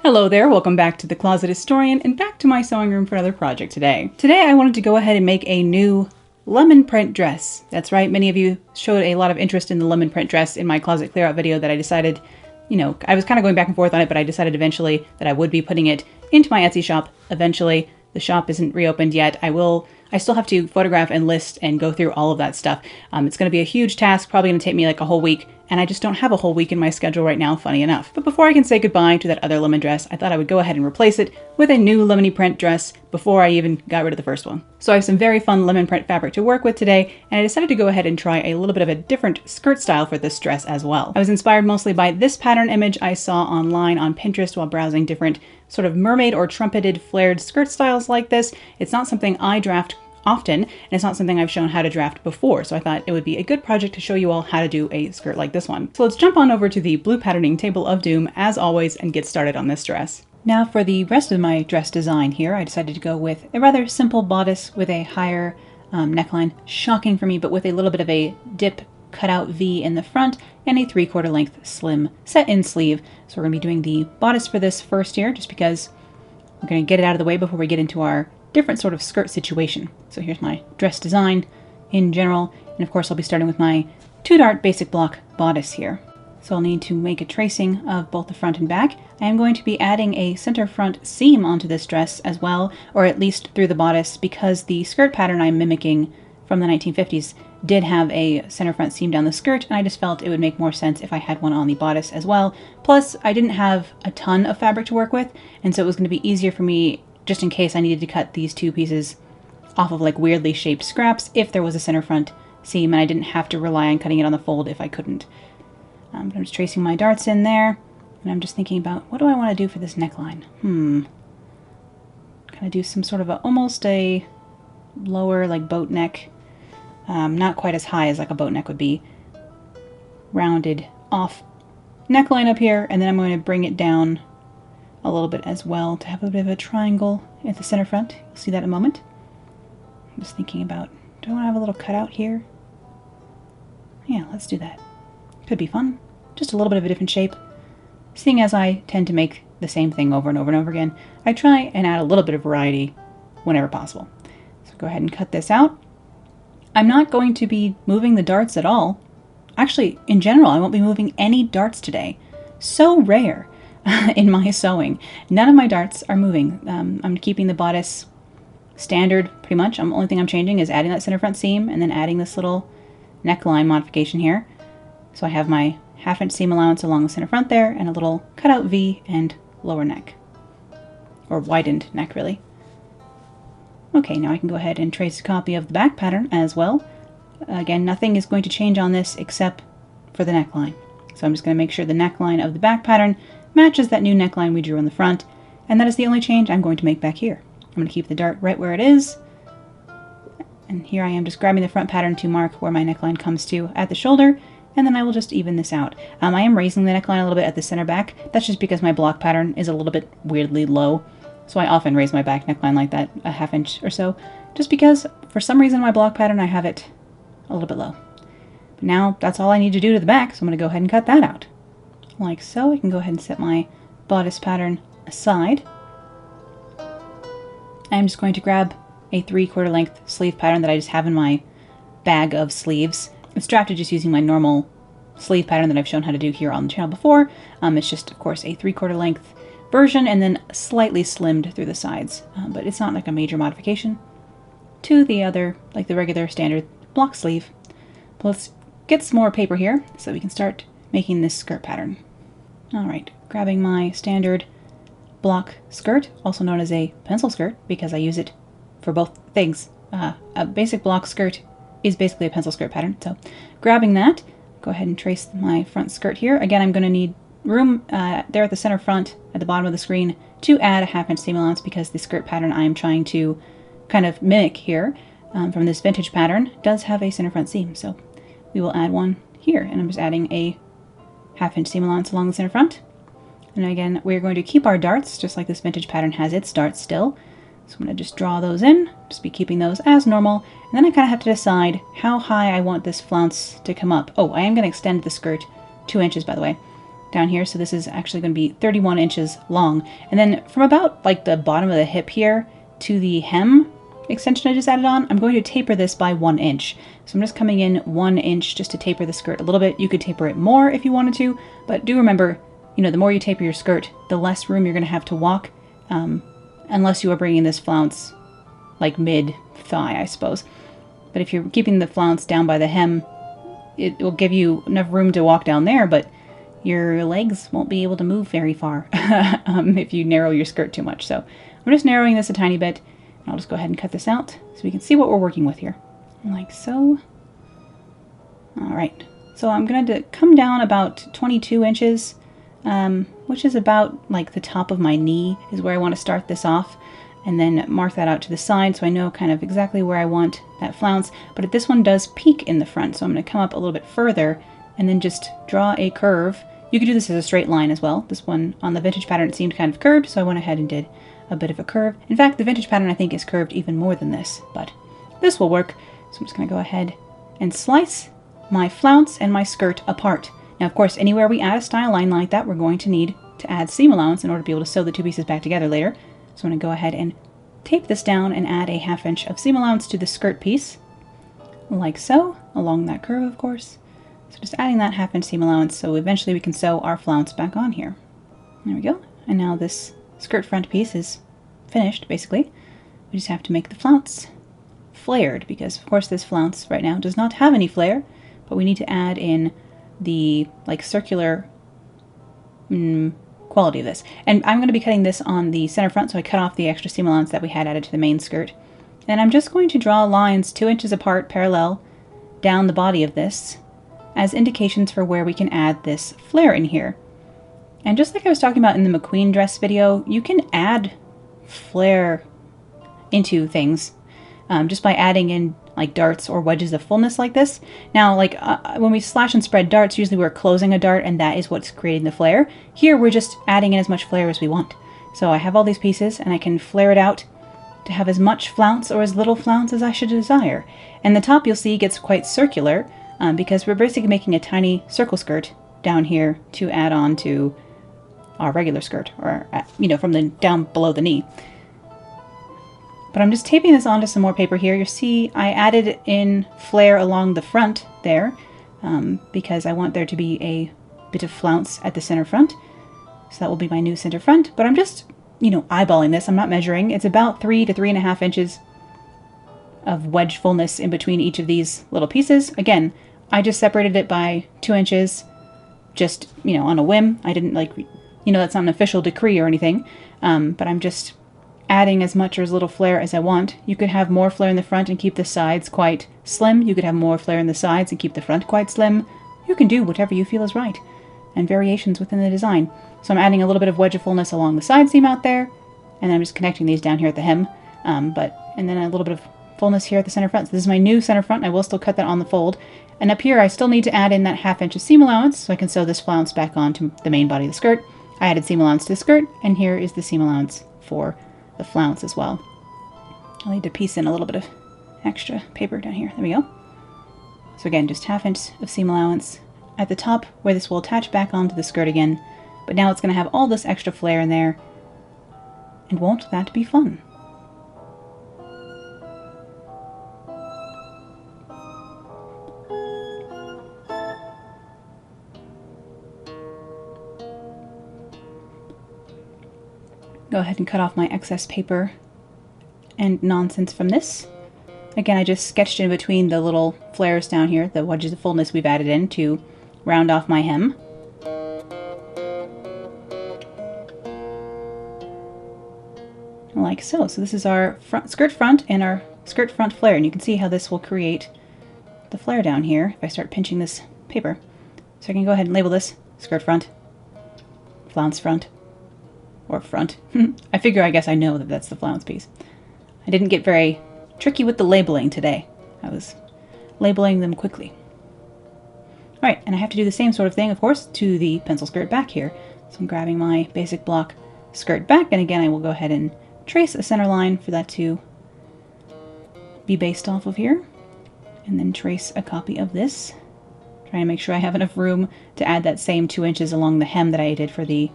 Hello there, welcome back to The Closet Historian and back to my sewing room for another project today. Today I wanted to go ahead and make a new lemon print dress. That's right, many of you showed a lot of interest in the lemon print dress in my closet clear out video that I decided, I was kind of going back and forth on it, but I decided eventually that I would be putting it into my Etsy shop eventually. The shop isn't reopened yet. I still have to photograph and list and go through all of that stuff. It's going to be a huge task, probably going to take me like a whole week, and I just don't have a whole week in my schedule right now, funny enough. But before I can say goodbye to that other lemon dress, I thought I would go ahead and replace it with a new lemony print dress before I even got rid of the first one. So I have some very fun lemon print fabric to work with today, and I decided to go ahead and try a little bit of a different skirt style for this dress as well. I was inspired mostly by this pattern image I saw online on Pinterest while browsing different sort of mermaid or trumpeted flared skirt styles like this. It's not something I draft often, and it's not something I've shown how to draft before, so I thought it would be a good project to show you all how to do a skirt like this one. So let's jump on over to the blue patterning table of doom as always and get started on this dress. Now for the rest of my dress design here, I decided to go with a rather simple bodice with a higher neckline, shocking for me, but with a little bit of a dip cutout V in the front and a 3/4 length slim set-in sleeve. So we're going to be doing the bodice for this first here, just because we're going to get it out of the way before we get into our different sort of skirt situation. So here's my dress design in general, and of course I'll be starting with my 2-dart basic block bodice here. So I'll need to make a tracing of both the front and back. I am going to be adding a center front seam onto this dress as well, or at least through the bodice, because the skirt pattern I'm mimicking from the 1950s did have a center front seam down the skirt, and I just felt it would make more sense if I had one on the bodice as well. Plus, I didn't have a ton of fabric to work with, and so it was going to be easier for me just in case I needed to cut these two pieces off of like weirdly shaped scraps if there was a center front seam and I didn't have to rely on cutting it on the fold if I couldn't. But I'm just tracing my darts in there, and I'm just thinking about what do I want to do for this neckline. Kind of do some sort of almost a lower like boat neck, not quite as high as like a boat neck would be, rounded off neckline up here, and then I'm going to bring it down a little bit as well to have a bit of a triangle at the center front. You'll see that in a moment. I'm just thinking about, do I want to have a little cutout here? Yeah, let's do that. Could be fun. Just a little bit of a different shape. Seeing as I tend to make the same thing over and over and over again, I try and add a little bit of variety whenever possible. So go ahead and cut this out. I'm not going to be moving the darts at all. Actually, in general, I won't be moving any darts today. So rare in my sewing. None of my darts are moving. I'm keeping the bodice standard pretty much. The only thing I'm changing is adding that center front seam and then adding this little neckline modification here. So I have my 1/2 inch seam allowance along the center front there and a little cutout V and lower neck. Or widened neck, really. Okay, now I can go ahead and trace a copy of the back pattern as well. Again, nothing is going to change on this except for the neckline. So I'm just going to make sure the neckline of the back pattern matches that new neckline we drew on the front, and that is the only change I'm going to make back here. I'm going to keep the dart right where it is, and here I am just grabbing the front pattern to mark where my neckline comes to at the shoulder, and then I will just even this out. I am raising the neckline a little bit at the center back. That's just because my block pattern is a little bit weirdly low, so I often raise my back neckline like that, a 1/2 inch or so, just because for some reason my block pattern I have it a little bit low. But now that's all I need to do to the back, so I'm going to go ahead and cut that out. Like so. I can go ahead and set my bodice pattern aside. I'm just going to grab a 3/4 length sleeve pattern that I just have in my bag of sleeves. It's drafted just using my normal sleeve pattern that I've shown how to do here on the channel before. It's just, of course, a 3/4 length version and then slightly slimmed through the sides. But it's not like a major modification to the other, like the regular standard block sleeve. But let's get some more paper here so we can start making this skirt pattern. Alright, grabbing my standard block skirt, also known as a pencil skirt, because I use it for both things. A basic block skirt is basically a pencil skirt pattern, so grabbing that, go ahead and trace my front skirt here. Again, I'm going to need room there at the center front, at the bottom of the screen, to add a 1/2 inch seam allowance because the skirt pattern I am trying to kind of mimic here from this vintage pattern does have a center front seam, so we will add one here, and I'm just adding a 1/2 inch seam allowance along the center front. And again, we're going to keep our darts, just like this vintage pattern has its darts still. So I'm going to just draw those in, just be keeping those as normal. And then I kind of have to decide how high I want this flounce to come up. Oh, I am going to extend the skirt 2 inches, by the way. down here. So this is actually going to be 31 inches long. And then from about like the bottom of the hip here to the hem extension I just added on, I'm going to taper this by 1 inch. So I'm just coming in 1 inch just to taper the skirt a little bit. You could taper it more if you wanted to, but do remember, you know, the more you taper your skirt, the less room you're going to have to walk, unless you are bringing this flounce like mid-thigh, I suppose. But if you're keeping the flounce down by the hem, it will give you enough room to walk down there, but your legs won't be able to move very far if you narrow your skirt too much. So I'm just narrowing this a tiny bit. I'll just go ahead and cut this out so we can see what we're working with here. Like so. All right. So I'm going to come down about 22 inches, which is about like the top of my knee is where I want to start this off. And then mark that out to the side so I know kind of exactly where I want that flounce. But this one does peak in the front, so I'm going to come up a little bit further and then just draw a curve. You could do this as a straight line as well. This one on the vintage pattern, it seemed kind of curved, so I went ahead and did a bit of a curve. In fact, the vintage pattern I think is curved even more than this, but this will work. So I'm just going to go ahead and slice my flounce and my skirt apart. Now, of course, anywhere we add a style line like that, we're going to need to add seam allowance in order to be able to sew the two pieces back together later. So I'm going to go ahead and tape this down and add a 1/2 inch of seam allowance to the skirt piece, like so, along that curve, of course. So just adding that 1/2 inch seam allowance so eventually we can sew our flounce back on here. There we go. And now this skirt front piece is finished, basically. We just have to make the flounce flared, because of course this flounce right now does not have any flare, but we need to add in the like circular quality of this. And I'm going to be cutting this on the center front, so I cut off the extra seam allowance that we had added to the main skirt. And I'm just going to draw lines 2 inches apart parallel down the body of this as indications for where we can add this flare in here. And just like I was talking about in the McQueen dress video, you can add flare into things just by adding in like darts or wedges of fullness like this. Now, like when we slash and spread darts, usually we're closing a dart and that is what's creating the flare. Here we're just adding in as much flare as we want. So I have all these pieces and I can flare it out to have as much flounce or as little flounce as I should desire. And the top, you'll see, gets quite circular because we're basically making a tiny circle skirt down here to add on to our regular skirt, or you know, from the down below the knee. But I'm just taping this onto some more paper here. You see I added in flare along the front there because I want there to be a bit of flounce at the center front. So that will be my new center front. But I'm just, you know, eyeballing this. I'm not measuring. It's about 3 to 3.5 inches of wedge fullness in between each of these little pieces. Again, I just separated it by 2 inches just, you know, on a whim. I didn't like, you know, that's not an official decree or anything. But I'm just adding as much or as little flare as I want. You could have more flare in the front and keep the sides quite slim. You could have more flare in the sides and keep the front quite slim. You can do whatever you feel is right, and variations within the design. So I'm adding a little bit of wedge of fullness along the side seam out there, and then I'm just connecting these down here at the hem, and then a little bit of fullness here at the center front. So this is my new center front. I will still cut that on the fold. And up here I still need to add in that 1/2 inch of seam allowance so I can sew this flounce back onto the main body of the skirt. I added seam allowance to the skirt, and here is the seam allowance for the flounce as well. I'll need to piece in a little bit of extra paper down here. There we go. So again, just 1/2 inch of seam allowance at the top where this will attach back onto the skirt again. But now it's going to have all this extra flare in there. And won't that be fun? Go ahead and cut off my excess paper and nonsense from this. Again, I just sketched in between the little flares down here, the wedges of fullness we've added in to round off my hem. Like so. So this is our skirt front and our skirt front flare, and you can see how this will create the flare down here if I start pinching this paper. So I can go ahead and label this skirt front, flounce front, or front. I figure, I guess I know that that's the flounce piece. I didn't get very tricky with the labeling today. I was labeling them quickly. Alright, and I have to do the same sort of thing, of course, to the pencil skirt back here. So I'm grabbing my basic block skirt back, and again I will go ahead and trace a center line for that to be based off of here. And then trace a copy of this Trying to make sure I have enough room to add that same 2 inches along the hem that I did for the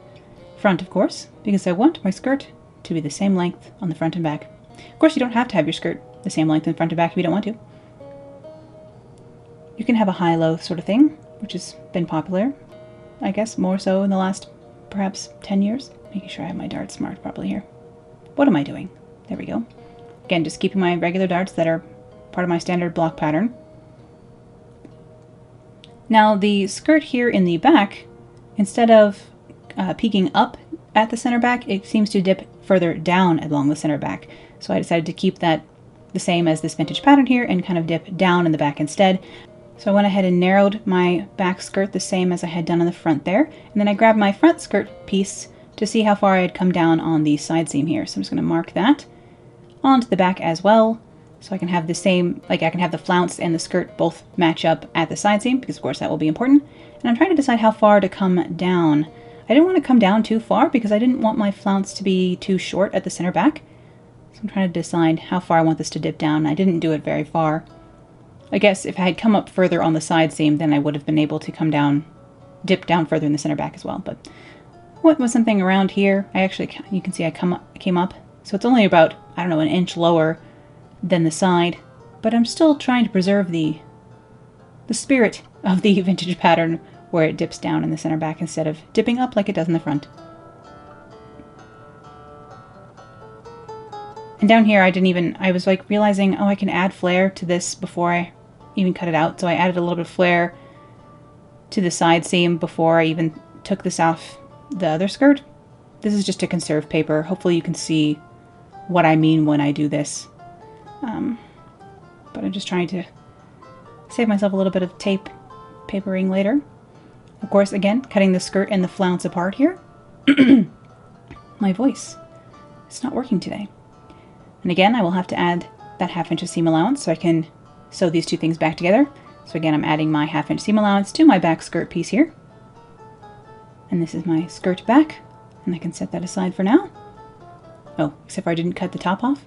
front, of course, because I want my skirt to be the same length on the front and back. Of course, you don't have to have your skirt the same length in front and back if you don't want to. You can have a high-low sort of thing, which has been popular, I guess, more so in the last, perhaps, 10 years. Making sure I have my darts marked properly here. What am I doing? There we go. Again, just keeping my regular darts that are part of my standard block pattern. Now the skirt here in the back, instead of peeking up at the center back, it seems to dip further down along the center back. So I decided to keep that the same as this vintage pattern here and kind of dip down in the back instead. So I went ahead and narrowed my back skirt the same as I had done on the front there. And then I grabbed my front skirt piece to see how far I had come down on the side seam here. So I'm just going to mark that onto the back as well. So I can have the same, like I can have the flounce and the skirt both match up at the side seam, because of course that will be important. And I'm trying to decide how far to come down. I didn't want to come down too far because I didn't want my flounce to be too short at the center back. So I'm trying to decide how far I want this to dip down. I didn't do it very far. I guess if I had come up further on the side seam, then I would have been able to come down, dip down further in the center back as well. But what was something around here? I actually, you can see I came up. So it's only about, I don't know, an inch lower than the side. But I'm still trying to preserve the spirit of the vintage pattern where it dips down in the center back instead of dipping up like it does in the front. And down here I was like realizing, oh, I can add flare to this before I even cut it out. So I added a little bit of flare to the side seam before I even took this off the other skirt. This is just to conserve paper. Hopefully you can see what I mean when I do this. But I'm just trying to save myself a little bit of papering later. Of course, again, cutting the skirt and the flounce apart here. My voice, it's not working today. And again, I will have to add that 1/2 inch of seam allowance so I can sew these two things back together. So again, I'm adding my 1/2 inch seam allowance to my back skirt piece here. And this is my skirt back, and I can set that aside for now. Oh, except for I didn't cut the top off.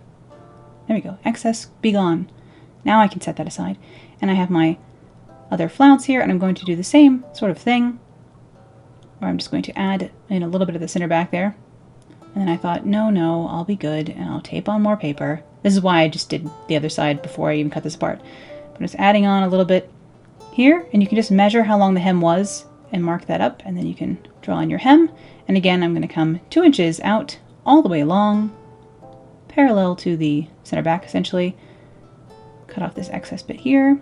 There we go. Excess, be gone. Now I can set that aside. And I have my other flounce here, and I'm going to do the same sort of thing, where I'm just going to add in a little bit of the center back there. And then I thought, no, I'll be good, and I'll tape on more paper. This is why I just did the other side before I even cut this apart. But I'm just adding on a little bit here, and you can just measure how long the hem was and mark that up, and then you can draw on your hem. And again, I'm going to come 2 inches out all the way along, parallel to the center back essentially. Cut off this excess bit here.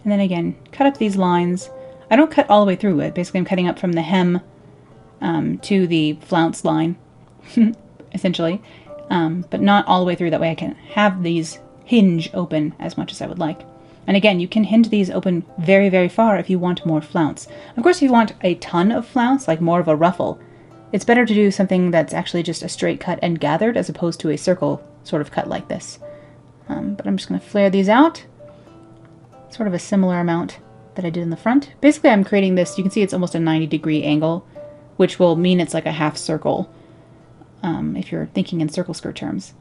And then again, cut up these lines. I don't cut all the way through it. Basically, I'm cutting up from the hem to the flounce line, essentially. But not all the way through. That way I can have these hinge open as much as I would like. And again, you can hinge these open very, very far if you want more flounce. Of course, if you want a ton of flounce, like more of a ruffle, it's better to do something that's actually just a straight cut and gathered as opposed to a circle sort of cut like this. But I'm just going to flare these out. Sort of a similar amount that I did in the front. Basically, I'm creating this, you can see it's almost a 90-degree angle, which will mean it's like a half circle, if you're thinking in circle skirt terms,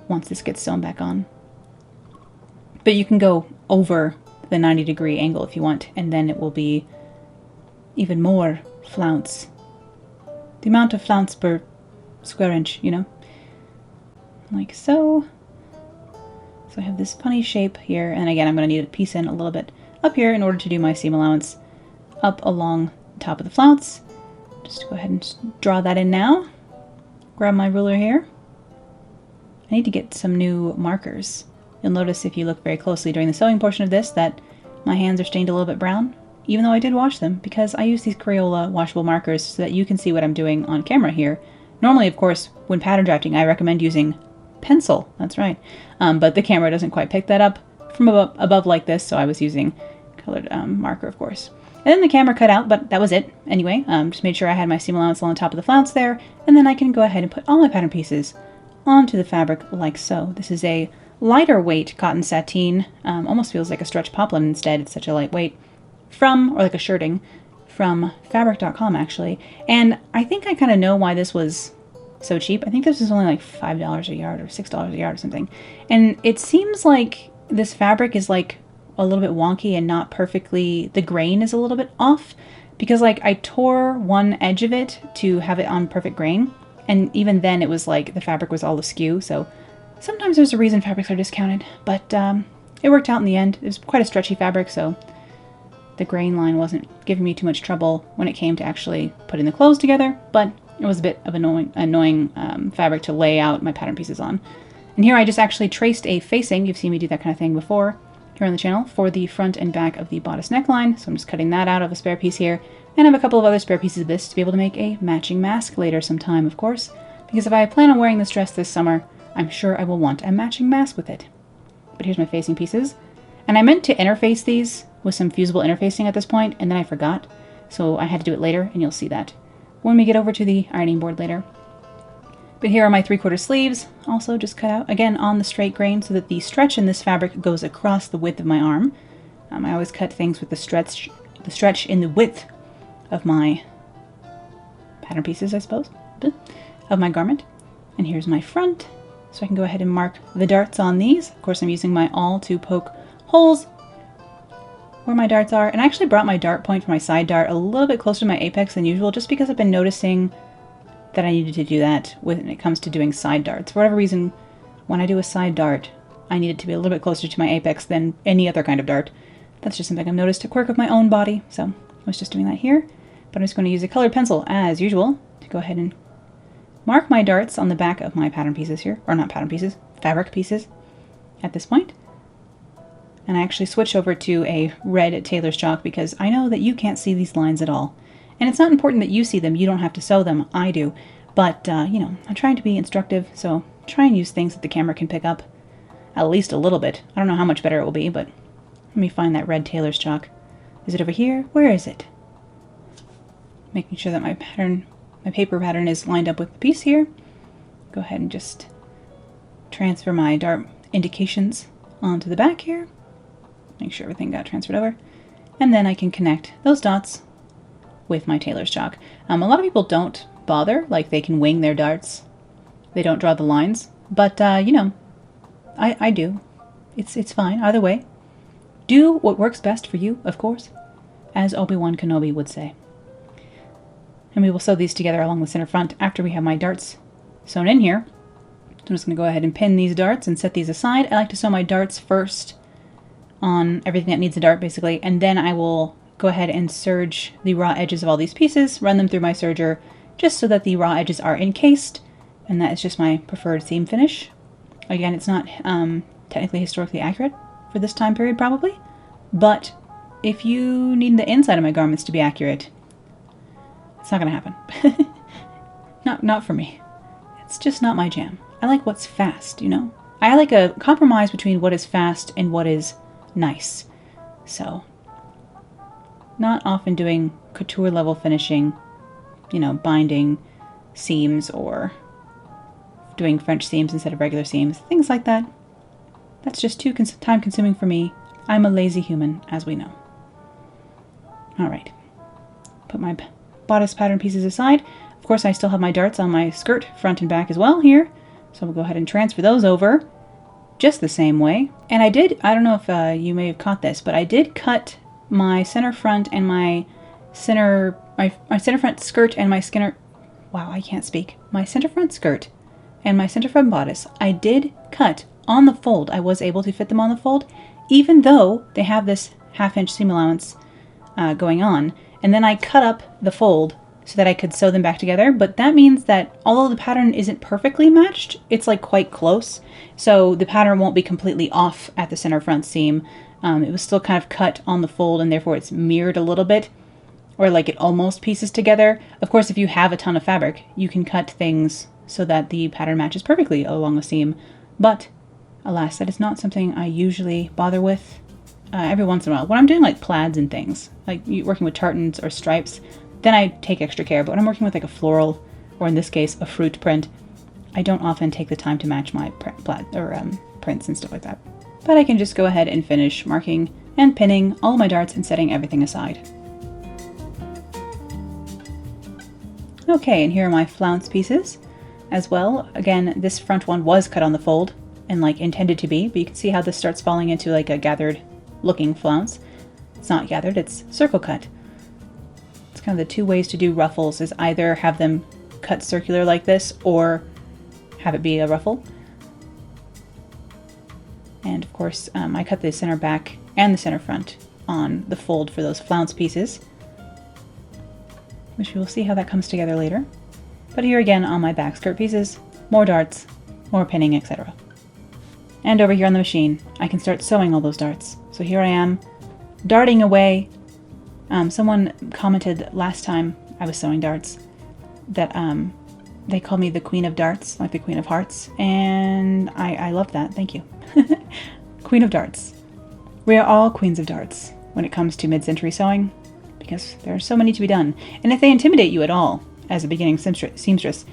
once this gets sewn back on. But you can go over the 90-degree angle if you want, and then it will be even more flounce. The amount of flounce per square inch, you know? Like so. So I have this funny shape here, and again, I'm going to need to piece in a little bit up here in order to do my seam allowance up along the top of the flounce. Just go ahead and draw that in now. Grab my ruler here. I need to get some new markers. You'll notice if you look very closely during the sewing portion of this that my hands are stained a little bit brown, even though I did wash them, because I use these Crayola washable markers so that you can see what I'm doing on camera here. Normally, of course, when pattern drafting, I recommend using pencil. That's right. But the camera doesn't quite pick that up from above like this, so I was using colored marker, of course. And then the camera cut out, but that was it. Anyway, just made sure I had my seam allowance on the top of the flounce there, and then I can go ahead and put all my pattern pieces onto the fabric like so. This is a lighter weight cotton sateen, almost feels like a stretch poplin instead. It's such a lightweight, or like a shirting, from fabric.com actually. And I think I kind of know why this was so cheap. I think this was only like $5 a yard or $6 a yard or something. And it seems like this fabric is like a little bit wonky and not perfectly, the grain is a little bit off because like I tore one edge of it to have it on perfect grain. And even then it was like the fabric was all askew. So sometimes there's a reason fabrics are discounted, but it worked out in the end. It was quite a stretchy fabric, so the grain line wasn't giving me too much trouble when it came to actually putting the clothes together, but it was a bit of annoying fabric to lay out my pattern pieces on. And here I just actually traced a facing, you've seen me do that kind of thing before here on the channel, for the front and back of the bodice neckline. So I'm just cutting that out of a spare piece here, and I have a couple of other spare pieces of this to be able to make a matching mask later sometime, of course, because if I plan on wearing this dress this summer, I'm sure I will want a matching mask with it. But here's my facing pieces. And I meant to interface these with some fusible interfacing at this point, and then I forgot. So I had to do it later, and you'll see that when we get over to the ironing board later. But here are my 3/4 sleeves, also just cut out, again, on the straight grain so that the stretch in this fabric goes across the width of my arm. I always cut things with the stretch in the width of my pattern pieces, I suppose, of my garment. And here's my front. So I can go ahead and mark the darts on these. Of course, I'm using my awl to poke holes where my darts are. And I actually brought my dart point for my side dart a little bit closer to my apex than usual, just because I've been noticing that I needed to do that when it comes to doing side darts. For whatever reason, when I do a side dart, I need it to be a little bit closer to my apex than any other kind of dart. That's just something I've noticed, a quirk of my own body. So I was just doing that here. But I'm just going to use a colored pencil, as usual, to go ahead and mark my darts on the back of my pattern pieces here. Or not pattern pieces, fabric pieces at this point. And I actually switch over to a red tailor's chalk because I know that you can't see these lines at all. And it's not important that you see them. You don't have to sew them. I do. But, you know, I'm trying to be instructive, so try and use things that the camera can pick up at least a little bit. I don't know how much better it will be, but let me find that red tailor's chalk. Is it over here? Where is it? Making sure that my paper pattern is lined up with the piece here. Go ahead and just transfer my dart indications onto the back here. Make sure everything got transferred over. And then I can connect those dots with my tailor's chalk. A lot of people don't bother, like they can wing their darts. They don't draw the lines. But, you know, I do. It's fine, either way. Do what works best for you, of course, as Obi-Wan Kenobi would say. And we will sew these together along the center front after we have my darts sewn in here. So I'm just going to go ahead and pin these darts and set these aside. I like to sew my darts first on everything that needs a dart, basically, and then I will go ahead and serge the raw edges of all these pieces, run them through my serger, just so that the raw edges are encased, and that is just my preferred seam finish. Again, it's not technically historically accurate for this time period, probably, but if you need the inside of my garments to be accurate, it's not going to happen. Not for me. It's just not my jam. I like what's fast, you know? I like a compromise between what is fast and what is nice. So, not often doing couture level finishing, you know, binding seams or doing French seams instead of regular seams, things like that. That's just too time consuming for me. I'm a lazy human, as we know. Alright. Put my bodice pattern pieces aside. Of course, I still have my darts on my skirt, front and back as well here. So we'll go ahead and transfer those over just the same way. And I don't know if you may have caught this, but I did cut my center front and my center front skirt and my my center front skirt and my center front bodice. I did cut on the fold. I was able to fit them on the fold, even though they have this 1/2 inch seam allowance going on. And then I cut up the fold so that I could sew them back together. But that means that although the pattern isn't perfectly matched, it's like quite close. So the pattern won't be completely off at the center front seam. It was still kind of cut on the fold, and therefore it's mirrored a little bit, or like it almost pieces together. Of course, if you have a ton of fabric, you can cut things so that the pattern matches perfectly along the seam. But alas, that is not something I usually bother with. Every once in a while, when I'm doing like plaids and things, like working with tartans or stripes, then I take extra care. But when I'm working with like a floral, or in this case, a fruit print, I don't often take the time to match my plaid or prints and stuff like that. But I can just go ahead and finish marking and pinning all my darts and setting everything aside. Okay, and here are my flounce pieces as well. Again, this front one was cut on the fold and like intended to be, but you can see how this starts falling into like a gathered looking flounce. It's not gathered, it's circle cut. It's kind of the two ways to do ruffles, is either have them cut circular like this or have it be a ruffle. And of course, I cut the center back and the center front on the fold for those flounce pieces, which we'll see how that comes together later. But here again on my back skirt pieces, more darts, more pinning, etc. And over here on the machine, I can start sewing all those darts. So here I am, darting away. Someone commented last time I was sewing darts that they called me the Queen of Darts, like the Queen of Hearts, and I love that, thank you. Queen of Darts. We are all queens of darts when it comes to mid-century sewing, because there are so many to be done. And if they intimidate you at all as a beginning seamstress,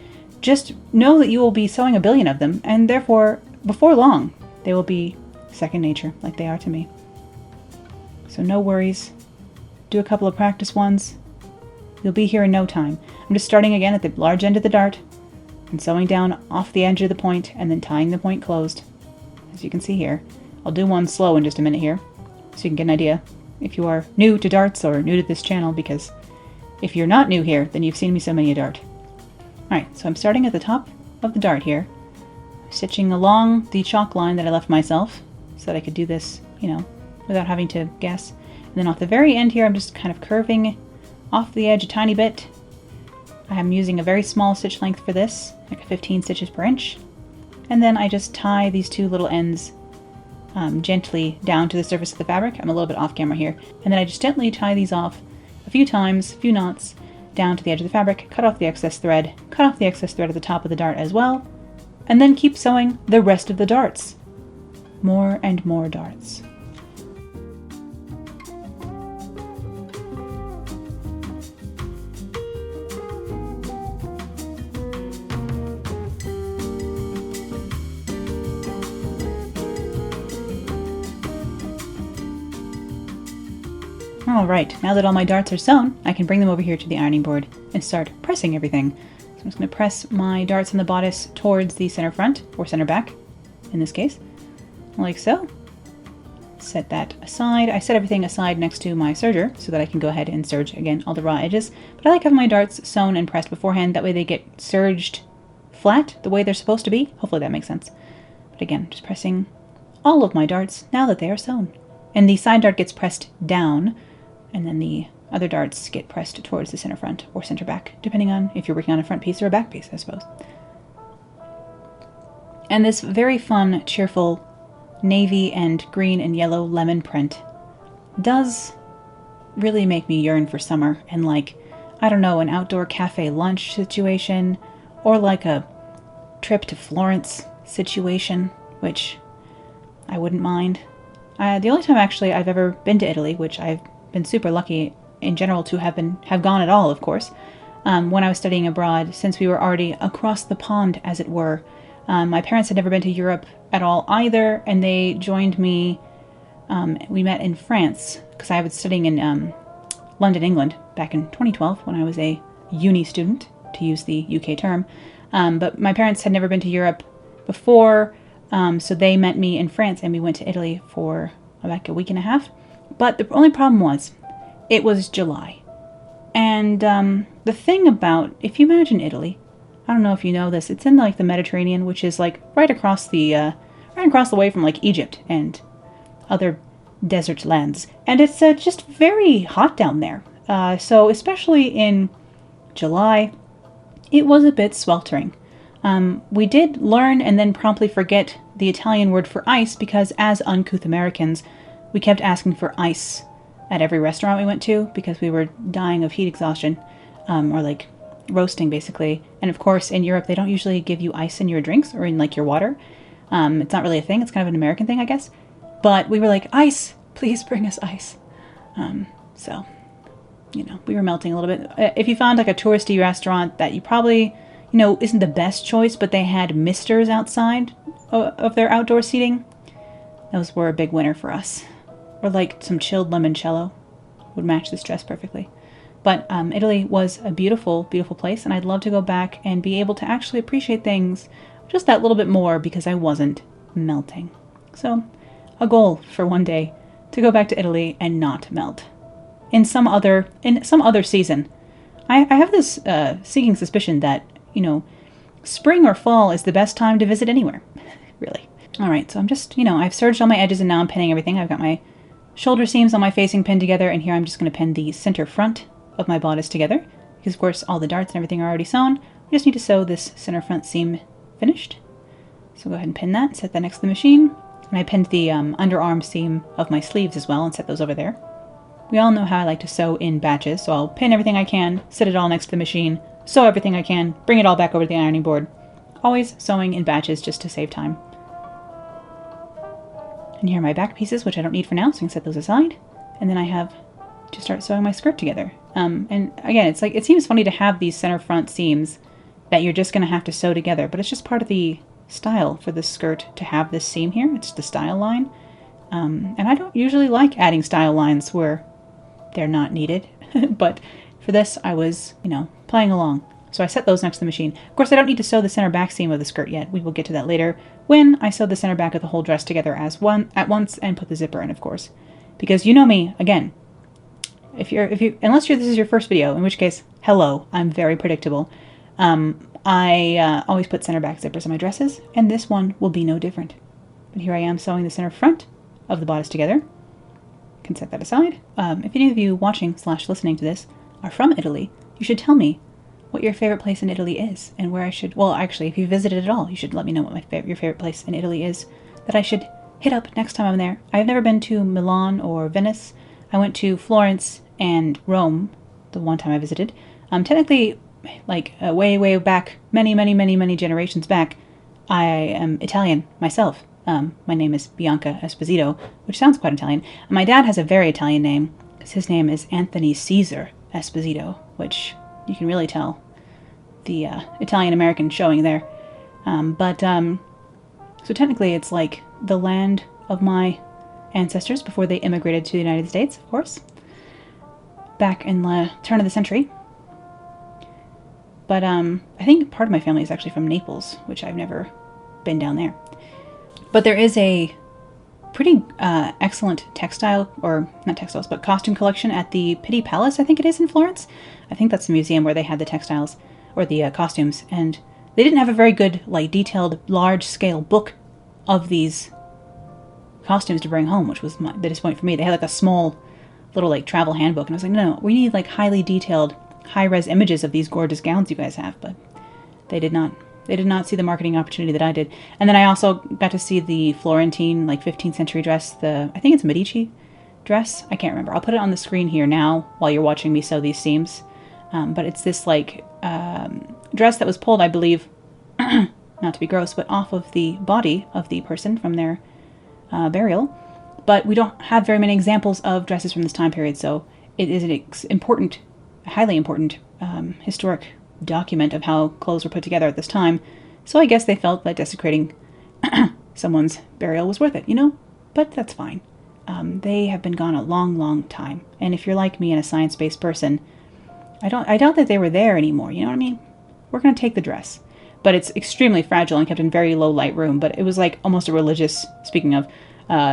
just know that you will be sewing a billion of them, and therefore, before long, they will be second nature, like they are to me. So no worries. Do a couple of practice ones. You'll be here in no time. I'm just starting again at the large end of the dart and sewing down off the edge of the point and then tying the point closed. As you can see here. I'll do one slow in just a minute here so you can get an idea if you are new to darts or new to this channel, because if you're not new here, then you've seen me sew many a dart. Alright, so I'm starting at the top of the dart here, stitching along the chalk line that I left myself so that I could do this, without having to guess. And then off the very end here, I'm just kind of curving off the edge a tiny bit. I'm using a very small stitch length for this, like 15 stitches per inch. And then I just tie these two little ends gently down to the surface of the fabric. I'm a little bit off camera here. And then I just gently tie these off a few times, a few knots, down to the edge of the fabric, cut off the excess thread at the top of the dart as well, and then keep sewing the rest of the darts. More and more darts. Alright, now that all my darts are sewn, I can bring them over here to the ironing board and start pressing everything. So I'm just going to press my darts in the bodice towards the center front, or center back, in this case, like so. Set that aside. I set everything aside next to my serger so that I can go ahead and serge, again, all the raw edges. But I like having my darts sewn and pressed beforehand, that way they get serged flat the way they're supposed to be. Hopefully that makes sense. But again, just pressing all of my darts now that they are sewn. And the side dart gets pressed down, and then the other darts get pressed towards the center front or center back, depending on if you're working on a front piece or a back piece, I suppose. And this very fun, cheerful navy and green and yellow lemon print does really make me yearn for summer and, like, I don't know, an outdoor cafe lunch situation, or like a trip to Florence situation, which I wouldn't mind. The only time actually I've ever been to Italy, which I've been super lucky in general to have gone at all, of course, when I was studying abroad, since we were already across the pond, as it were. My parents had never been to Europe at all either, and they joined me. We met in France, because I was studying in London, England, back in 2012, when I was a uni student, to use the UK term. But my parents had never been to Europe before, so they met me in France, and we went to Italy for like a week and a half. But the only problem was, it was July. And the thing about, if you imagine Italy, I don't know if you know this, it's in like the Mediterranean, which is like right across the way from like Egypt and other desert lands. And it's just very hot down there. So especially in July, it was a bit sweltering. We did learn and then promptly forget the Italian word for ice, because as uncouth Americans, we kept asking for ice at every restaurant we went to because we were dying of heat exhaustion, or like roasting basically. And of course in Europe they don't usually give you ice in your drinks or in like your water. It's not really a thing, it's kind of an American thing, I guess. But we were like, ice, please bring us ice. So, we were melting a little bit. If you found like a touristy restaurant that you probably, isn't the best choice, but they had misters outside of their outdoor seating, those were a big winner for us. Or like some chilled limoncello would match this dress perfectly. But Italy was a beautiful, beautiful place, and I'd love to go back and be able to actually appreciate things just that little bit more because I wasn't melting. So, a goal for one day to go back to Italy and not melt. In some other season. I have this sinking suspicion that, spring or fall is the best time to visit anywhere. Really. Alright, so I'm just, I've serged all my edges and now I'm pinning everything. I've got my shoulder seams on my facing pinned together, and here I'm just going to pin the center front of my bodice together. Because, of course, all the darts and everything are already sewn. We just need to sew this center front seam finished. So go ahead and pin that, set that next to the machine. And I pinned the underarm seam of my sleeves as well and set those over there. We all know how I like to sew in batches, so I'll pin everything I can, set it all next to the machine, sew everything I can, bring it all back over to the ironing board. Always sewing in batches just to save time. And here are my back pieces, which I don't need for now, so I can set those aside. And then I have to start sewing my skirt together. And again, it's like, it seems funny to have these center front seams that you're just going to have to sew together, but it's just part of the style for this skirt to have this seam here. It's the style line. And I don't usually like adding style lines where they're not needed, but for this I was, playing along. So I set those next to the machine. Of course, I don't need to sew the center back seam of the skirt yet. We will get to that later when I sew the center back of the whole dress together at once and put the zipper in, of course. Because you know me, again, unless this is your first video, in which case, hello, I'm very predictable. I always put center back zippers on my dresses, and this one will be no different. But here I am sewing the center front of the bodice together. Can set that aside. If any of you watching / listening to this are from Italy, you should tell me what your favorite place in Italy is and where I should, well, actually, if you visited at all, you should let me know what your favorite place in Italy is that I should hit up next time I'm there. I've never been to Milan or Venice. I went to Florence and Rome the one time I visited. Technically, like way back, many generations back, I am Italian myself. My name is Bianca Esposito, which sounds quite Italian. And my dad has a very Italian name, because his name is Anthony Caesar Esposito, which you can really tell the Italian-American showing there. So technically it's like the land of my ancestors before they immigrated to the United States, of course, back in the turn of the century. But I think part of my family is actually from Naples, which I've never been down there. But there is a pretty excellent textile, or not textiles, but costume collection at the Pitti Palace, I think it is, in Florence. I think that's the museum where they had the textiles, or the costumes, and they didn't have a very good, like, detailed, large-scale book of these costumes to bring home, which was the disappointment for me. They had, like, a small little, like, travel handbook, and I was like, no, we need, like, highly detailed, high-res images of these gorgeous gowns you guys have, but they did not. They did not see the marketing opportunity that I did. And then I also got to see the Florentine, like, 15th century dress, I think it's Medici dress. I can't remember. I'll put it on the screen here now while you're watching me sew these seams. But it's this, like, dress that was pulled, I believe, not to be gross, but off of the body of the person from their burial. But we don't have very many examples of dresses from this time period, so it is an important, highly important historic document of how clothes were put together at this time. So I guess they felt that desecrating someone's burial was worth it, But that's fine. They have been gone a long time. And if you're like me and a science-based person, I doubt that they were there anymore, you know what I mean? We're going to take the dress. But it's extremely fragile and kept in very low light room. But it was like almost a religious, speaking of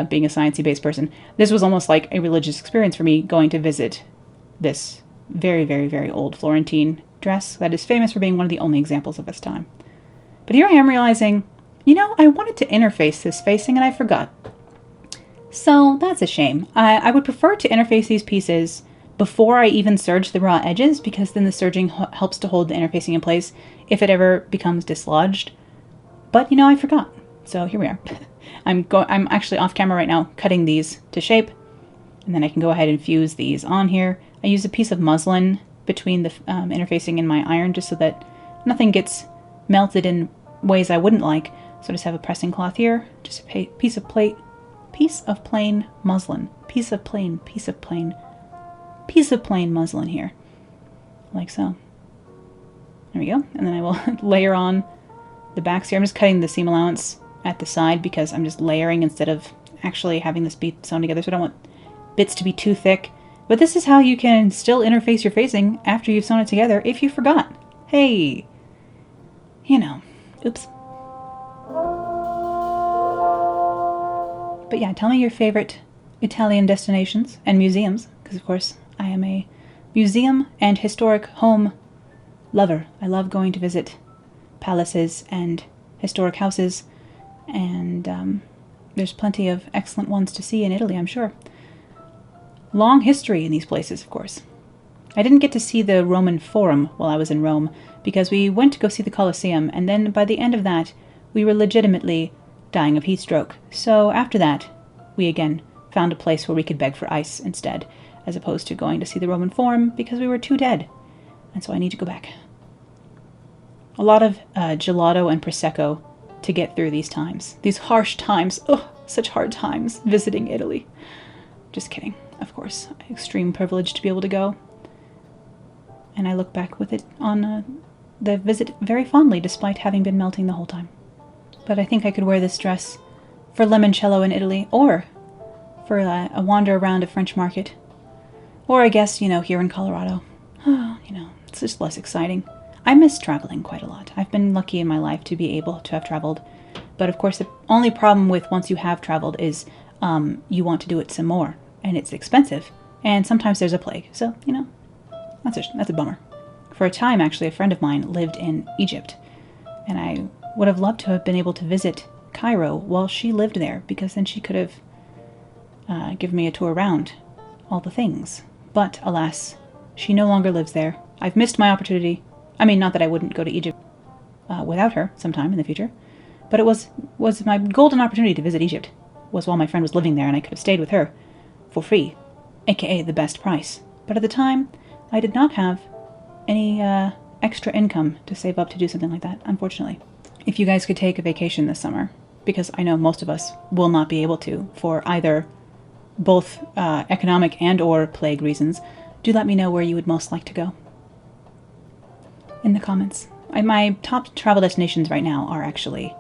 being a sciencey-based person, this was almost like a religious experience for me going to visit this very old Florentine dress that is famous for being one of the only examples of its time. But here I am realizing, I wanted to interface this facing and I forgot. So that's a shame. I would prefer to interface these pieces before I even serge the raw edges, because then the serging helps to hold the interfacing in place if it ever becomes dislodged. But I forgot. So here we are. I'm actually off camera right now cutting these to shape, and then I can go ahead and fuse these on here. I use a piece of muslin between the interfacing and my iron just so that nothing gets melted in ways I wouldn't like. So I just have a pressing cloth here, just a piece of plain muslin, piece of plain muslin here, like so. There we go. And then I will layer on the backs here. I'm just cutting the seam allowance at the side because I'm just layering instead of actually having this be sewn together, so I don't want bits to be too thick. But this is how you can still interface your facing after you've sewn it together if you forgot. Hey! Oops. But yeah, tell me your favorite Italian destinations and museums, because of course I am a museum and historic home lover. I love going to visit palaces and historic houses, and there's plenty of excellent ones to see in Italy, I'm sure. Long history in these places, of course. I didn't get to see the Roman Forum while I was in Rome, because we went to go see the Colosseum, and then by the end of that, we were legitimately dying of heat stroke. So after that, we again found a place where we could beg for ice instead, as opposed to going to see the Roman Forum, because we were too dead. And so I need to go back. A lot of gelato and Prosecco to get through these times. These harsh times. Oh, such hard times visiting Italy. Just kidding, of course. Extreme privilege to be able to go. And I look back with it on the visit very fondly, despite having been melting the whole time. But I think I could wear this dress for limoncello in Italy, or for a wander around a French market. Or I guess, here in Colorado. It's just less exciting. I miss traveling quite a lot. I've been lucky in my life to be able to have traveled. But of course, the only problem with once you have traveled is you want to do it some more. And it's expensive. And sometimes there's a plague. So, that's a bummer. For a time, actually, a friend of mine lived in Egypt. And I would have loved to have been able to visit Cairo while she lived there, because then she could have given me a tour around all the things. But alas, she no longer lives there. I've missed my opportunity. I mean, not that I wouldn't go to Egypt without her sometime in the future, but it was my golden opportunity to visit Egypt was while my friend was living there, and I could have stayed with her for free, aka the best price. But at the time, I did not have any extra income to save up to do something like that, unfortunately. If you guys could take a vacation this summer, because I know most of us will not be able to for either both economic and or plague reasons, do let me know where you would most like to go in the comments. My top travel destinations right now are actually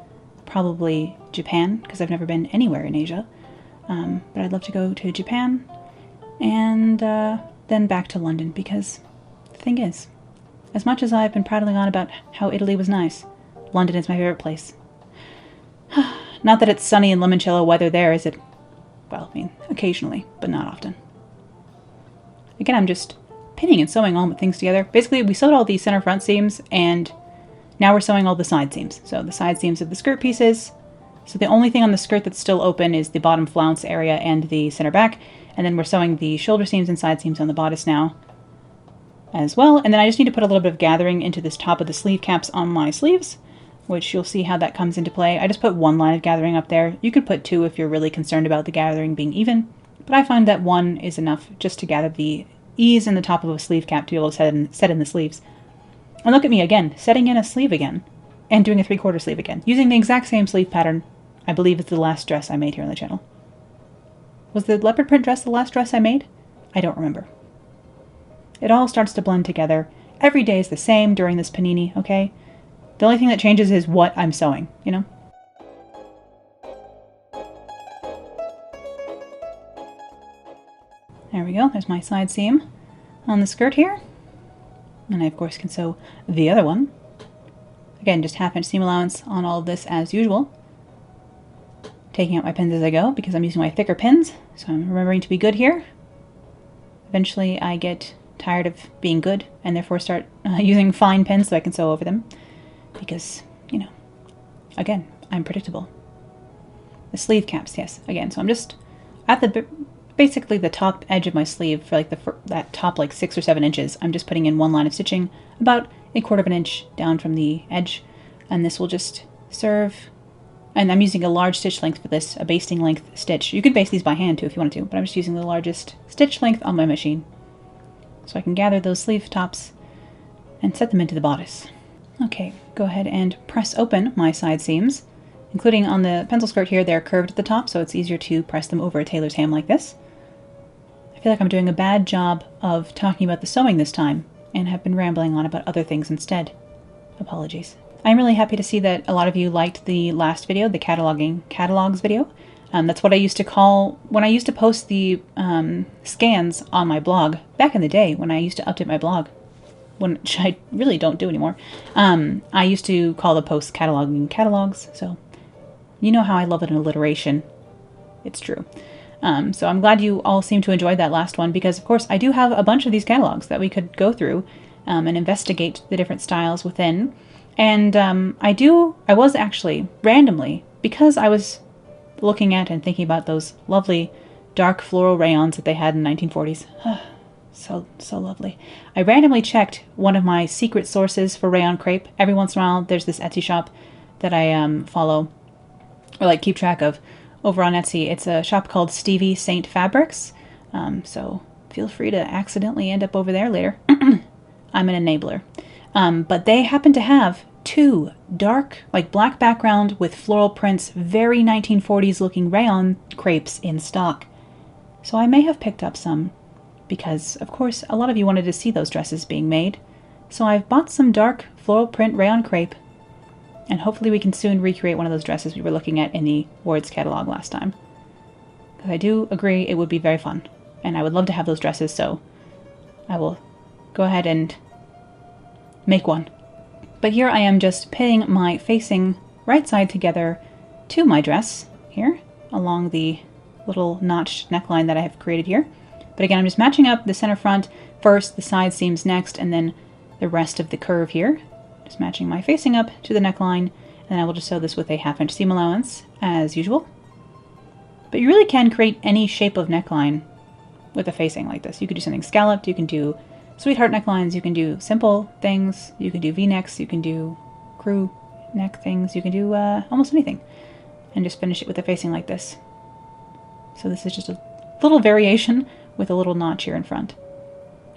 probably Japan, because I've never been anywhere in Asia, but I'd love to go to Japan, and then back to London, because the thing is, as much as I've been prattling on about how Italy was nice, London is my favorite place. Not that it's sunny and limoncello weather there, is it? Well, I mean, occasionally, but not often. Again, I'm just pinning and sewing all the things together. Basically, we sewed all the center front seams, and now we're sewing all the side seams. So the side seams of the skirt pieces. So the only thing on the skirt that's still open is the bottom flounce area and the center back. And then we're sewing the shoulder seams and side seams on the bodice now as well. And then I just need to put a little bit of gathering into this top of the sleeve caps on my sleeves, which you'll see how that comes into play. I just put one line of gathering up there. You could put two if you're really concerned about the gathering being even, but I find that one is enough just to gather the ease in the top of a sleeve cap to be able to set in the sleeves. And look at me again, setting in a sleeve again, and doing a 3/4 sleeve again, using the exact same sleeve pattern. I believe it's the last dress I made here on the channel. Was the leopard print dress the last dress I made? I don't remember. It all starts to blend together. Every day is the same during this panini, okay? The only thing that changes is what I'm sewing, There we go. There's my side seam on the skirt here. And I, of course, can sew the other one. Again, just 1/2 inch seam allowance on all of this as usual. Taking out my pins as I go because I'm using my thicker pins. So I'm remembering to be good here. Eventually, I get tired of being good and therefore start using fine pins so I can sew over them. Because, again, I'm predictable. The sleeve caps, yes, again. So I'm just at basically the top edge of my sleeve for like that top 6 or 7 inches. I'm just putting in one line of stitching about 1/4 inch down from the edge, and this will just serve. And I'm using a large stitch length for this, a basting length stitch. You could baste these by hand too if you wanted to, but I'm just using the largest stitch length on my machine, so I can gather those sleeve tops and set them into the bodice. Okay, go ahead and press open my side seams, including on the pencil skirt here. They're curved at the top, so it's easier to press them over a tailor's ham like this. I feel like I'm doing a bad job of talking about the sewing this time, and have been rambling on about other things instead. Apologies. I'm really happy to see that a lot of you liked the last video, the catalogs video. That's what I used to call, when I used to post the scans on my blog, back in the day when I used to update my blog, which I really don't do anymore. I used to call the posts cataloging catalogs, so you know how I love an alliteration. It's true. So I'm glad you all seem to enjoy that last one because, of course, I do have a bunch of these catalogs that we could go through and investigate the different styles within. And I was actually randomly, because I was looking at and thinking about those lovely dark floral rayons that they had in the 1940s. So lovely. I randomly checked one of my secret sources for rayon crepe. Every once in a while, there's this Etsy shop that I follow or like keep track of over on Etsy. It's a shop called Stevie Saint Fabrics. So feel free to accidentally end up over there later. I'm an enabler. But they happen to have two dark, like black background with floral prints, very 1940s looking rayon crepes in stock. So I may have picked up some because, of course, a lot of you wanted to see those dresses being made. So I've bought some dark floral print rayon crepe, and hopefully we can soon recreate one of those dresses we were looking at in the Wards catalog last time. Because I do agree it would be very fun, and I would love to have those dresses, so I will go ahead and make one. But here I am just pinning my facing right side together to my dress here along the little notched neckline that I have created here. But again, I'm just matching up the center front first, the side seams next, and then the rest of the curve here. Just matching my facing up to the neckline, and then I will just sew this with a 1/2 inch seam allowance as usual. But you really can create any shape of neckline with a facing like this. You could do something scalloped, you can do sweetheart necklines, you can do simple things, you can do V-necks, you can do crew neck things, you can do almost anything. And just finish it with a facing like this. So this is just a little variation with a little notch here in front.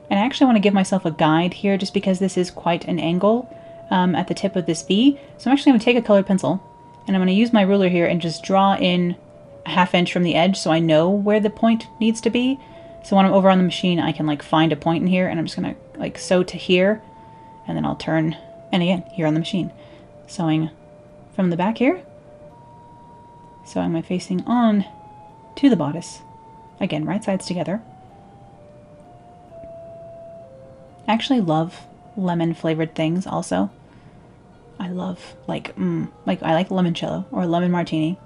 And I actually want to give myself a guide here just because this is quite an angle at the tip of this V. So I'm actually going to take a colored pencil and I'm going to use my ruler here and just draw in a 1/2 inch from the edge so I know where the point needs to be. So when I'm over on the machine, I can like find a point in here and I'm just going to like sew to here and then I'll turn, and again, here on the machine. Sewing from the back here, sewing my facing on to the bodice. Again, right sides together. I actually love lemon flavored things also. I love like I like limoncello or lemon martini.